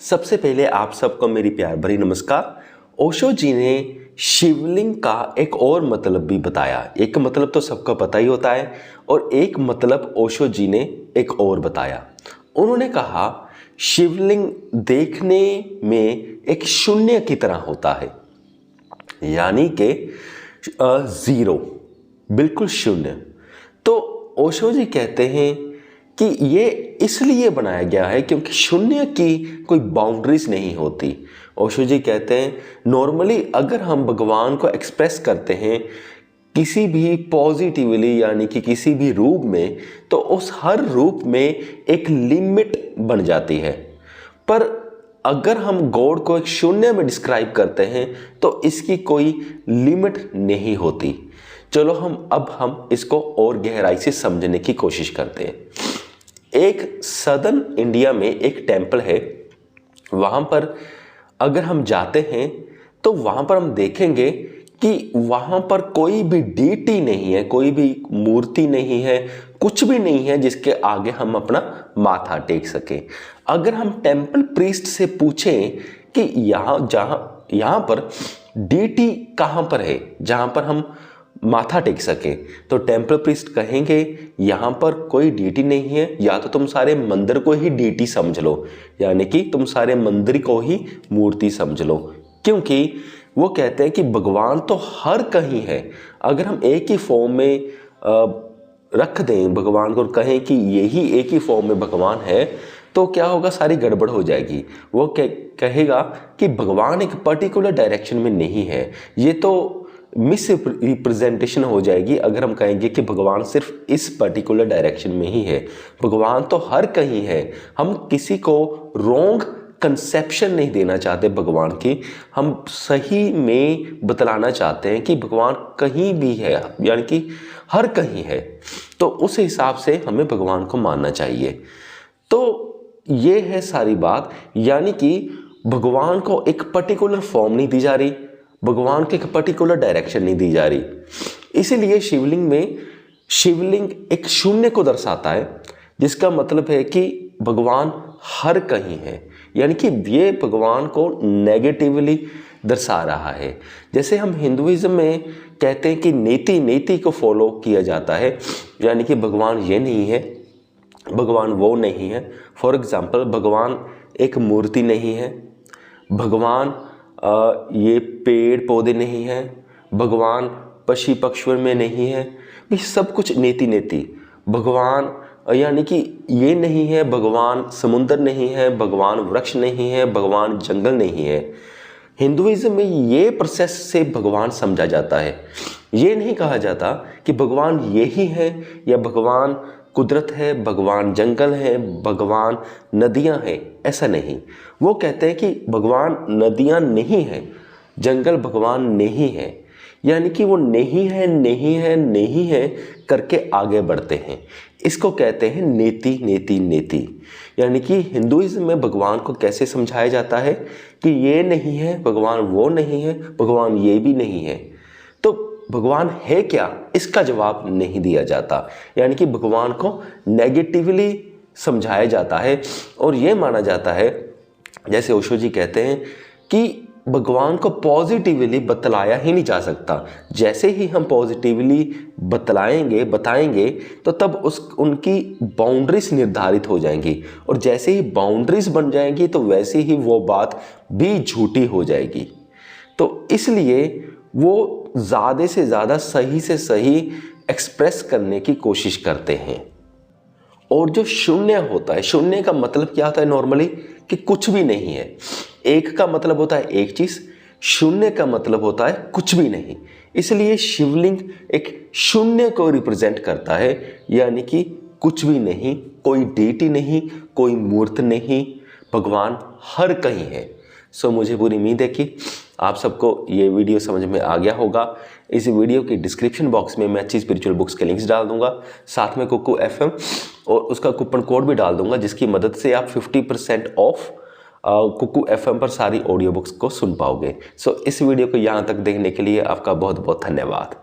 सबसे पहले आप सबको मेरी प्यार भरी नमस्कार। ओशो जी ने शिवलिंग का एक और मतलब भी बताया। एक मतलब तो सबको पता ही होता है और एक मतलब ओशो जी ने एक और बताया। उन्होंने कहा शिवलिंग देखने में एक शून्य की तरह होता है, यानी कि ज़ीरो, बिल्कुल शून्य। तो ओशो जी कहते हैं कि ये इसलिए बनाया गया है क्योंकि शून्य की कोई बाउंड्रीज नहीं होती। ओशो जी कहते हैं नॉर्मली अगर हम भगवान को एक्सप्रेस करते हैं किसी भी पॉजिटिवली, यानी कि किसी भी रूप में, तो उस हर रूप में एक लिमिट बन जाती है। पर अगर हम गॉड को एक शून्य में डिस्क्राइब करते हैं तो इसकी कोई लिमिट नहीं होती। चलो हम इसको और गहराई से समझने की कोशिश करते हैं। एक सदर्न इंडिया में एक टेंपल है, वहाँ पर अगर हम जाते हैं तो वहाँ पर हम देखेंगे कि वहाँ पर कोई भी डीटी नहीं है, कोई भी मूर्ति नहीं है, कुछ भी नहीं है जिसके आगे हम अपना माथा टेक सकें। अगर हम टेंपल प्रीस्ट से पूछें कि यहाँ पर डीटी कहाँ पर है जहाँ पर हम माथा टेक सके, तो टेंपल प्रीस्ट कहेंगे यहाँ पर कोई डीटी नहीं है, या तो तुम सारे मंदिर को ही डीटी समझ लो, यानी कि तुम सारे मंदिर को ही मूर्ति समझ लो। क्योंकि वो कहते हैं कि भगवान तो हर कहीं है। अगर हम एक ही फॉर्म में रख दें भगवान को, कहें कि यही एक ही फॉर्म में भगवान है, तो क्या होगा, सारी गड़बड़ हो जाएगी। वो कहेगा कि भगवान एक पर्टिकुलर डायरेक्शन में नहीं है। ये तो मिस रिप्रेजेंटेशन हो जाएगी अगर हम कहेंगे कि भगवान सिर्फ इस पर्टिकुलर डायरेक्शन में ही है। भगवान तो हर कहीं है। हम किसी को रॉन्ग कंसेप्शन नहीं देना चाहते भगवान की, हम सही में बतलाना चाहते हैं कि भगवान कहीं भी है, यानी कि हर कहीं है। तो उस हिसाब से हमें भगवान को मानना चाहिए। तो ये है सारी बात, यानी कि भगवान को एक पर्टिकुलर फॉर्म नहीं दी जा रही, भगवान को एक पर्टिकुलर डायरेक्शन नहीं दी जा रही। इसीलिए शिवलिंग एक शून्य को दर्शाता है, जिसका मतलब है कि भगवान हर कहीं है, यानी कि ये भगवान को नेगेटिवली दर्शा रहा है। जैसे हम हिंदुइज्म में कहते हैं कि नीति को फॉलो किया जाता है, यानी कि भगवान ये नहीं है, भगवान वो नहीं है। फॉर एग्जाम्पल, भगवान एक मूर्ति नहीं है, भगवान ये पेड़ पौधे नहीं है, भगवान पशु पक्षियों में नहीं है। ये सब कुछ नीति। भगवान यानी कि ये नहीं है, भगवान समुद्र नहीं है, भगवान वृक्ष नहीं है, भगवान जंगल नहीं है। हिंदुइज्म में ये प्रोसेस से भगवान समझा जाता है। ये नहीं कहा जाता कि भगवान यही है या भगवान कुदरत है, भगवान जंगल है, भगवान नदियां हैं, ऐसा नहीं। वो कहते हैं कि भगवान नदियां नहीं है, जंगल भगवान नहीं है, यानी कि वो नहीं है करके आगे बढ़ते हैं। इसको कहते हैं नीति। यानी कि हिंदुइज्म में भगवान को कैसे समझाया जाता है कि ये नहीं है, भगवान वो नहीं है, भगवान ये भी नहीं है। तो भगवान है क्या, इसका जवाब नहीं दिया जाता, यानी कि भगवान को नेगेटिवली समझाया जाता है। और ये माना जाता है, जैसे ओशो जी कहते हैं कि भगवान को पॉजिटिवली बतलाया ही नहीं जा सकता। जैसे ही हम पॉजिटिवली बताएंगे तो तब उनकी बाउंड्रीज निर्धारित हो जाएंगी, और जैसे ही बाउंड्रीज बन जाएंगी तो वैसे ही वो बात भी झूठी हो जाएगी। तो इसलिए वो ज़्यादा से ज़्यादा सही से सही एक्सप्रेस करने की कोशिश करते हैं। और जो शून्य होता है, शून्य का मतलब क्या होता है नॉर्मली, कि कुछ भी नहीं है। एक का मतलब होता है एक चीज़, शून्य का मतलब होता है कुछ भी नहीं। इसलिए शिवलिंग एक शून्य को रिप्रेजेंट करता है, यानी कि कुछ भी नहीं, कोई डीटी नहीं, कोई मूर्त नहीं, भगवान हर कहीं है। सो मुझे पूरी उम्मीद है कि आप सबको ये वीडियो समझ में आ गया होगा। इस वीडियो की डिस्क्रिप्शन बॉक्स में मैं अच्छी स्पिरिचुअल बुक्स के लिंक्स डाल दूंगा, साथ में कुकू FM और उसका कूपन कोड भी डाल दूंगा, जिसकी मदद से आप 50% ऑफ कुकू FM पर सारी ऑडियो बुक्स को सुन पाओगे। सो इस वीडियो को यहाँ तक देखने के लिए आपका बहुत बहुत धन्यवाद।